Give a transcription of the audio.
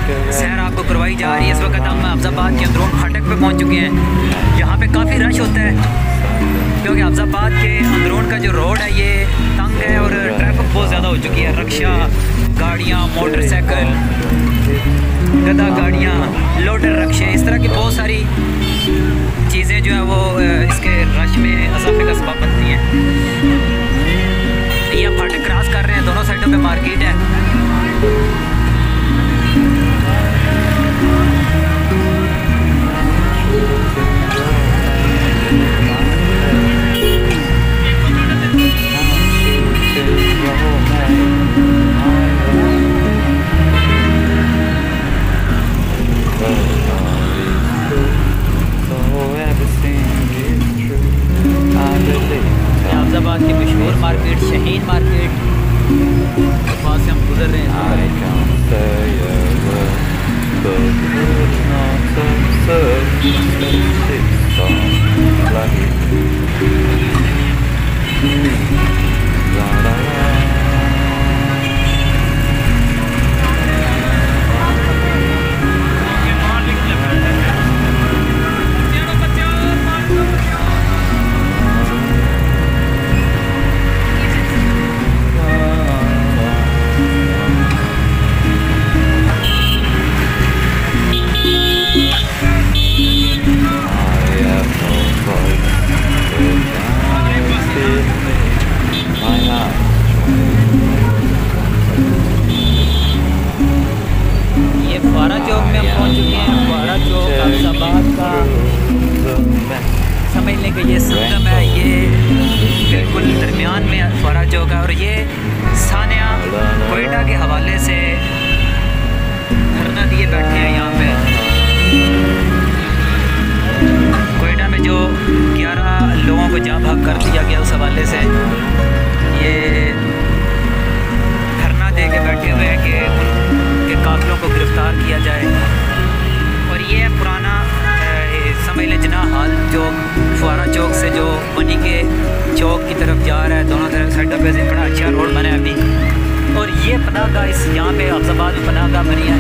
सैर आपको करवाई जा रही है। इस वक्त हम अफजाबाद के अंदरून फाटक पे पहुंच चुके हैं। यहाँ पे काफ़ी रश होता है क्योंकि अफजाबाद के अंदरून का जो रोड है ये तंग है और ट्रैफिक बहुत ज़्यादा हो चुकी है। रक्शा गाड़ियाँ, मोटरसाइकिल, गधा गाड़ियाँ, लोडर रक्शे, इस तरह की बहुत सारी चीज़ें जो है वो इसके रश में इजाफे का सबब बनती हैं। ये हम फाटक क्रॉस कर रहे हैं, दोनों साइडों पे मार्केट है। अफजाबाद की मशहूर मार्केट शहीन मार्केट के पास से हम गुजर रहे हैं। फुआरा चौक में हम पहुंच चुके हैं। फुआरा चौक अफजाबाद का समझ लें कि ये संगम है, ये बिल्कुल दरमियान में फुआरा चौक है। और ये सानिया कोयटा के हवाले से धरना दिए बैठे हैं यहाँ पे। कोयटा में जो 11 लोगों को जा भाग कर दिया गया, उस हवाले से ये धरना दे के बैठे हुए हैं कि उनके काफिलों को गिरफ्तार किया जाए। और ये है पुराना समझ लें जना हाल चौक, फुआरा चौक से जो बनी के चौक की तरफ जा रहा है। दोनों तरफ साइडों पे बड़ा अच्छा रोड बना है अभी। और ये पनाहगाह, इस यहाँ पे अफजाबाद में पनाहगाह बनी है